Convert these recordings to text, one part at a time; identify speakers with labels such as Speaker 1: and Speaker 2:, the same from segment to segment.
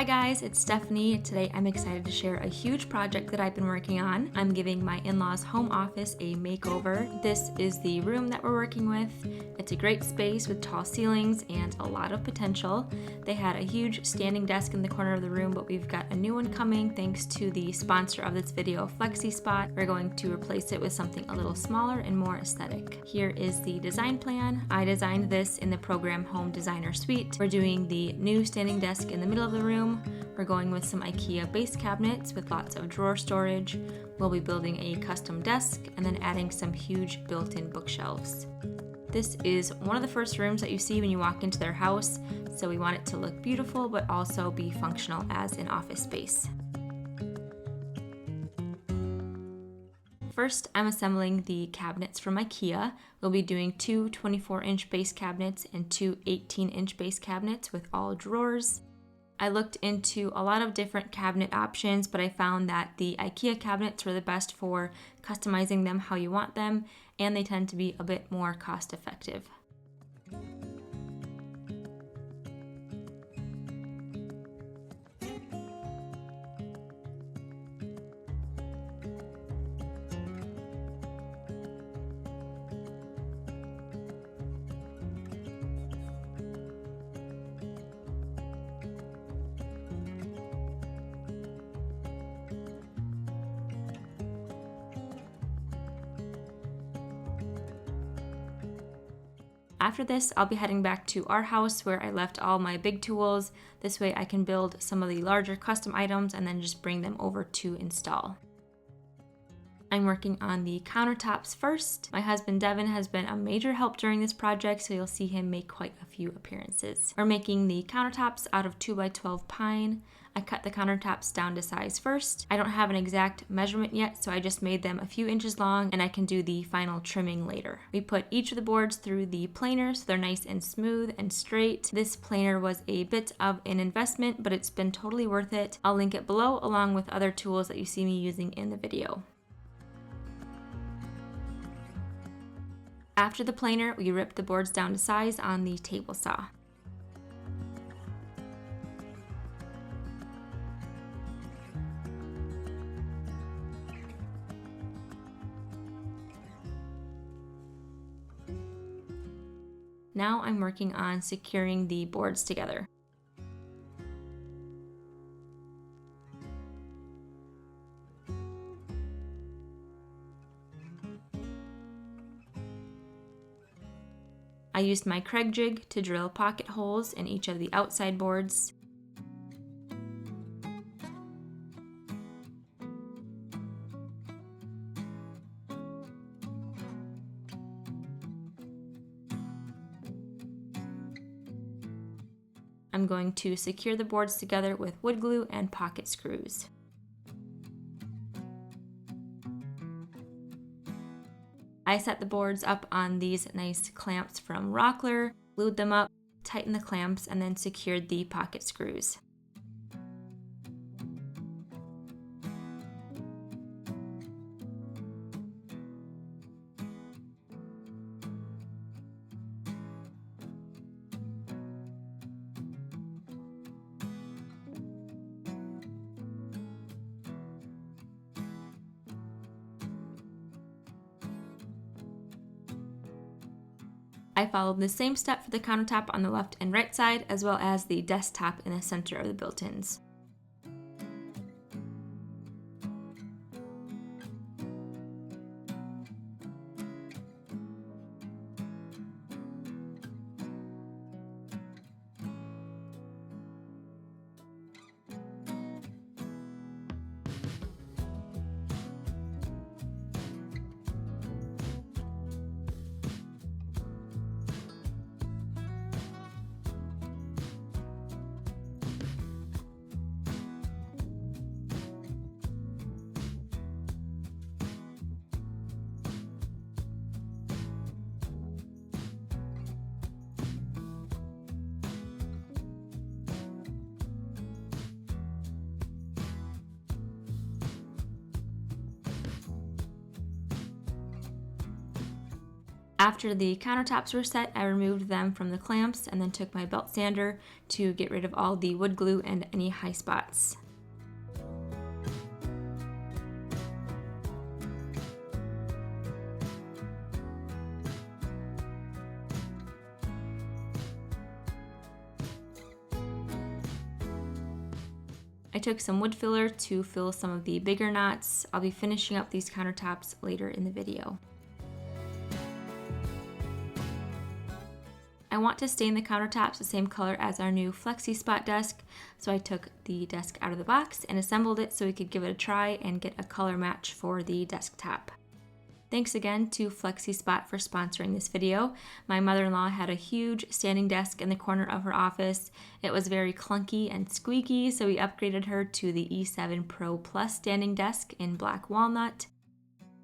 Speaker 1: Hi guys, it's Stephanie. Today I'm excited to share a huge project that I've been working on. I'm giving my in-laws' home office a makeover. This is the room that we're working with. It's a great space with tall ceilings and a lot of potential. They had a huge standing desk in the corner of the room, but we've got a new one coming thanks to the sponsor of this video, FLEXISPOT. We're going to replace it with something a little smaller and more aesthetic. Here is the design plan. I designed this in the program Home Designer Suite. We're doing the new standing desk in the middle of the room. We're going with some IKEA base cabinets with lots of drawer storage. We'll be building a custom desk and then adding some huge built-in bookshelves. This is one of the first rooms that you see when you walk into their house, so we want it to look beautiful but also be functional as an office space. First, I'm assembling the cabinets from IKEA. We'll be doing two 24-inch base cabinets and two 18-inch base cabinets with all drawers. I looked into a lot of different cabinet options, but I found that the IKEA cabinets were the best for customizing them how you want them, and they tend to be a bit more cost effective. After this, I'll be heading back to our house where I left all my big tools. This way I can build some of the larger custom items and then just bring them over to install. I'm working on the countertops first. My husband Devin has been a major help during this project, so you'll see him make quite a few appearances. We're making the countertops out of 2x12 pine. I cut the countertops down to size first. I don't have an exact measurement yet, so I just made them a few inches long and I can do the final trimming later. We put each of the boards through the planer so they're nice and smooth and straight. This planer was a bit of an investment, but it's been totally worth it. I'll link it below along with other tools that you see me using in the video. After the planer, we ripped the boards down to size on the table saw. Now I'm working on securing the boards together. I used my Craig jig to drill pocket holes in each of the outside boards. I'm going to secure the boards together with wood glue and pocket screws. I set the boards up on these nice clamps from Rockler, glued them up, tightened the clamps, and then secured the pocket screws. I followed the same step for the countertop on the left and right side, as well as the desktop in the center of the built-ins. After the countertops were set, I removed them from the clamps and then took my belt sander to get rid of all the wood glue and any high spots. I took some wood filler to fill some of the bigger knots. I'll be finishing up these countertops later in the video. I want to stain the countertops the same color as our new FLEXISPOT desk, so I took the desk out of the box and assembled it so we could give it a try and get a color match for the desktop. Thanks again to FLEXISPOT for sponsoring this video. My mother-in-law had a huge standing desk in the corner of her office. It was very clunky and squeaky, so we upgraded her to the E7 Pro Plus standing desk in black walnut.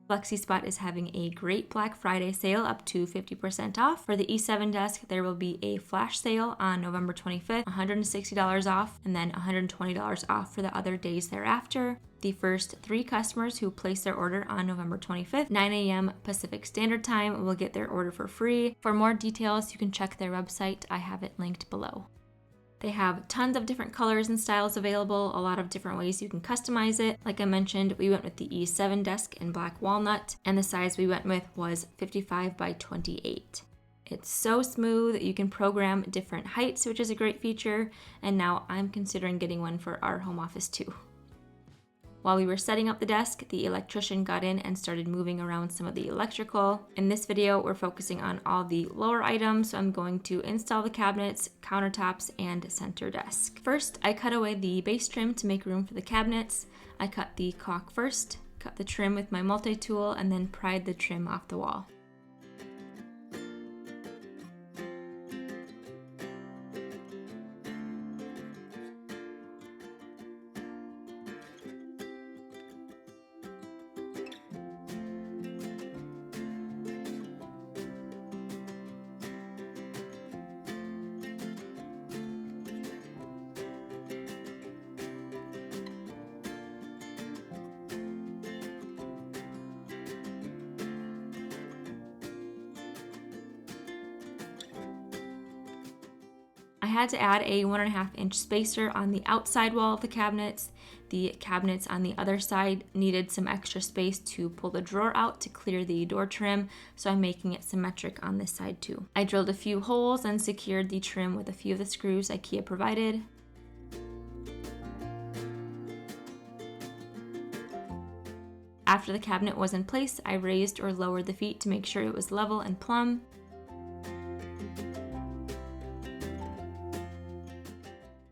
Speaker 1: FLEXISPOT is having a great Black Friday sale up to 50% off. For the E7 desk, there will be a flash sale on November 25th, $160 off, and then $120 off for the other days thereafter. The first 3 customers who place their order on November 25th, 9 a.m. Pacific Standard Time, will get their order for free. For more details, you can check their website. I have it linked below. They have tons of different colors and styles available, a lot of different ways you can customize it. Like I mentioned, we went with the E7 desk in black walnut, and the size we went with was 55 by 28. It's so smooth, you can program different heights, which is a great feature, and now I'm considering getting one for our home office too. While we were setting up the desk, the electrician got in and started moving around some of the electrical. In this video, we're focusing on all the lower items, so I'm going to install the cabinets, countertops, and center desk. First, I cut away the base trim to make room for the cabinets. I cut the caulk first, cut the trim with my multi-tool, and then pried the trim off the wall. I had to add a 1.5-inch spacer on the outside wall of the cabinets. The cabinets on the other side needed some extra space to pull the drawer out to clear the door trim, so I'm making it symmetric on this side too. I drilled a few holes and secured the trim with a few of the screws IKEA provided. After the cabinet was in place, I raised or lowered the feet to make sure it was level and plumb.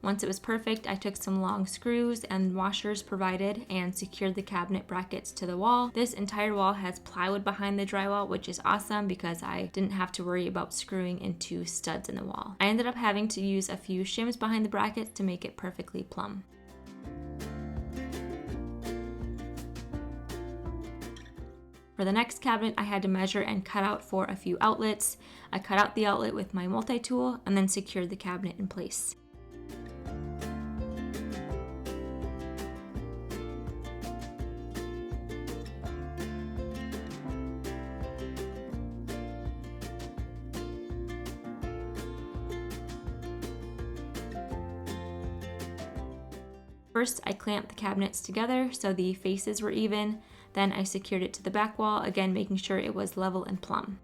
Speaker 1: Once it was perfect, I took some long screws and washers provided and secured the cabinet brackets to the wall. This entire wall has plywood behind the drywall, which is awesome because I didn't have to worry about screwing into studs in the wall. I ended up having to use a few shims behind the brackets to make it perfectly plumb. For the next cabinet, I had to measure and cut out for a few outlets. I cut out the outlet with my multi-tool and then secured the cabinet in place. First, I clamped the cabinets together so the faces were even. Then I secured it to the back wall, again making sure it was level and plumb.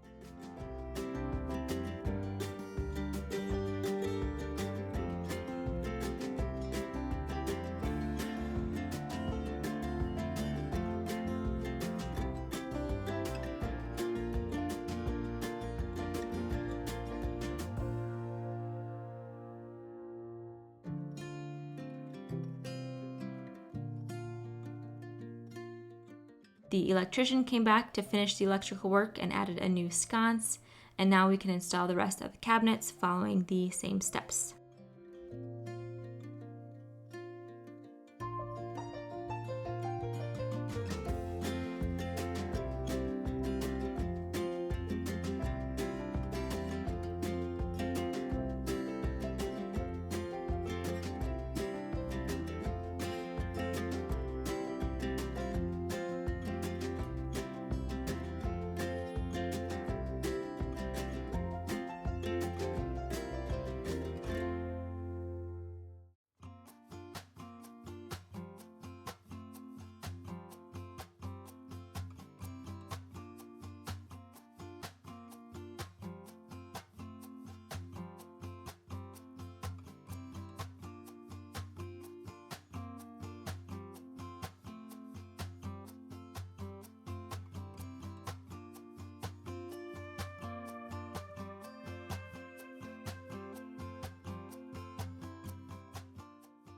Speaker 1: The electrician came back to finish the electrical work and added a new sconce, and now we can install the rest of the cabinets following the same steps.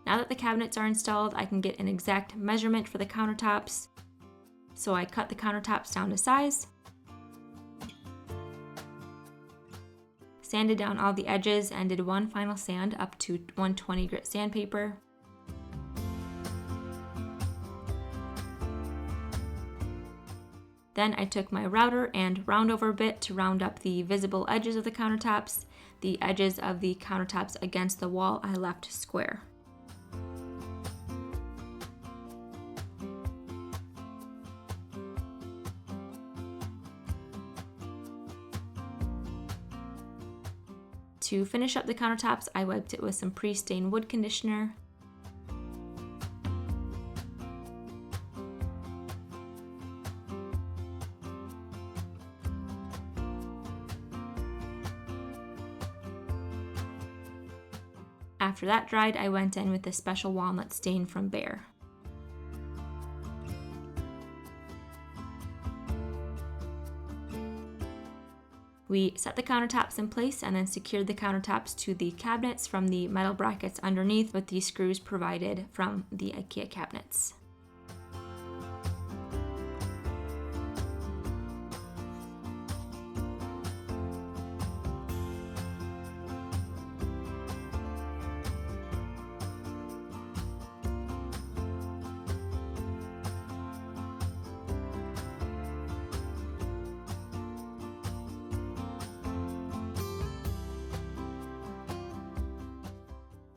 Speaker 1: Now that the cabinets are installed, I can get an exact measurement for the countertops. So I cut the countertops down to size, sanded down all the edges, and did one final sand up to 120 grit sandpaper. Then I took my router and round over bit to round up the visible edges of the countertops. The edges of the countertops against the wall I left square. To finish up the countertops, I wiped it with some pre-stained wood conditioner. After that dried, I went in with a special walnut stain from Behr. We set the countertops in place and then secured the countertops to the cabinets from the metal brackets underneath with the screws provided from the IKEA cabinets.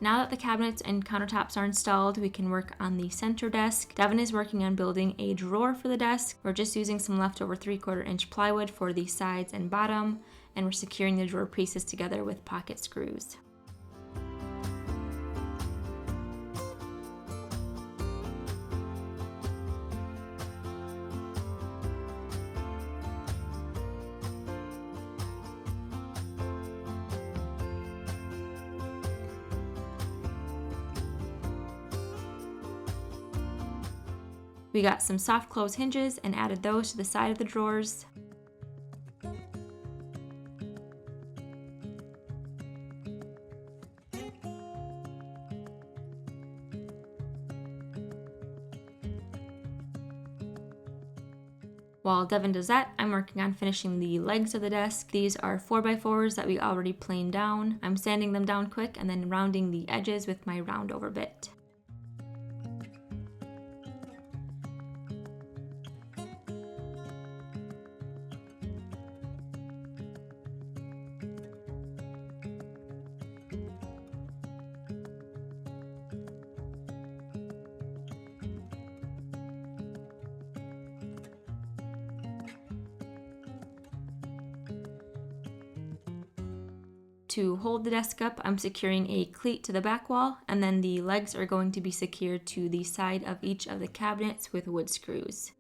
Speaker 1: Now that the cabinets and countertops are installed, we can work on the center desk. Devin is working on building a drawer for the desk. We're just using some leftover 3/4 inch plywood for the sides and bottom, and we're securing the drawer pieces together with pocket screws. We got some soft close hinges and added those to the side of the drawers. While Devin does that, I'm working on finishing the legs of the desk. These are 4x4s that we already planed down. I'm sanding them down quick and then rounding the edges with my round over bit. To hold the desk up, I'm securing a cleat to the back wall, and then the legs are going to be secured to the side of each of the cabinets with wood screws.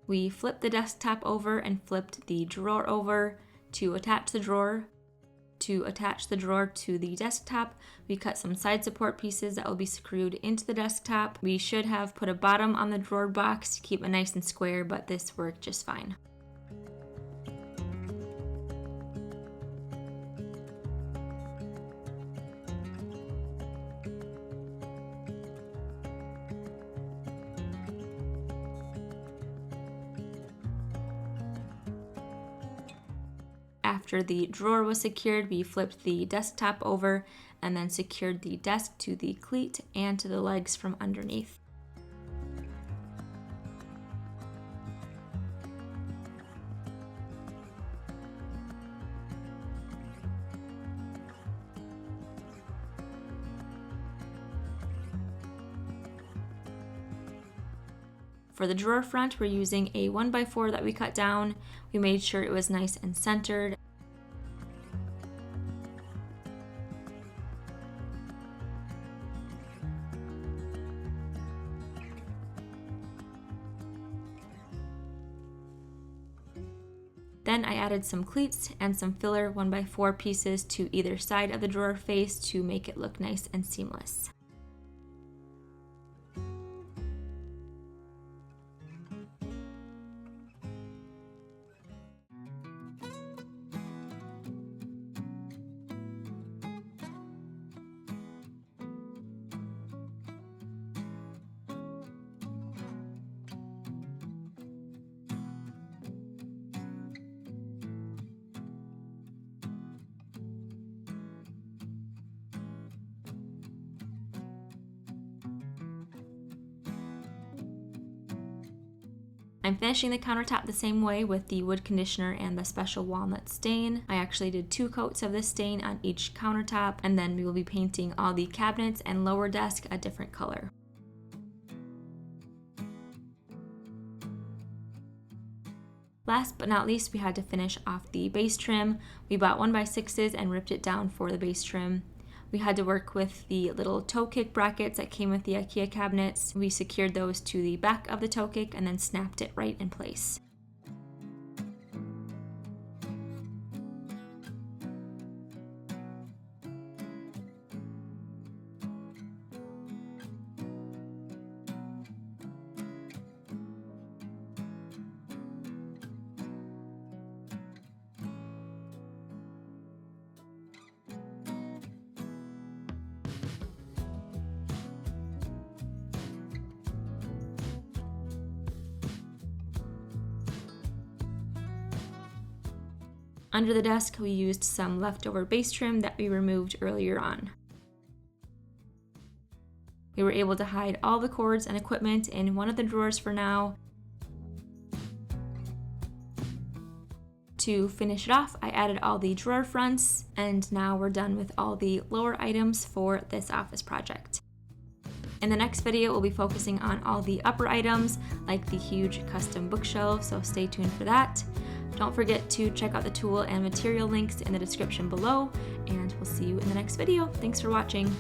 Speaker 1: We flipped the desktop over and flipped the drawer over to attach the drawer. To attach the drawer to the desktop, we cut some side support pieces that will be screwed into the desktop. We should have put a bottom on the drawer box to keep it nice and square, but this worked just fine. After the drawer was secured, we flipped the desktop over and then secured the desk to the cleat and to the legs from underneath. For the drawer front, we're using a 1x4 that we cut down. We made sure it was nice and centered. Then I added some cleats and some filler 1x4 pieces to either side of the drawer face to make it look nice and seamless. I'm finishing the countertop the same way with the wood conditioner and the special walnut stain. I actually did 2 coats of this stain on each countertop, and then we will be painting all the cabinets and lower desk a different color. Last but not least, we had to finish off the base trim. We bought 1x6s and ripped it down for the base trim. We had to work with the little toe kick brackets that came with the IKEA cabinets. We secured those to the back of the toe kick and then snapped it right in place. Under the desk, we used some leftover base trim that we removed earlier on. We were able to hide all the cords and equipment in one of the drawers for now. To finish it off, I added all the drawer fronts, and now we're done with all the lower items for this office project. In the next video, we'll be focusing on all the upper items, like the huge custom bookshelf, so stay tuned for that. Don't forget to check out the tool and material links in the description below, and we'll see you in the next video. Thanks for watching.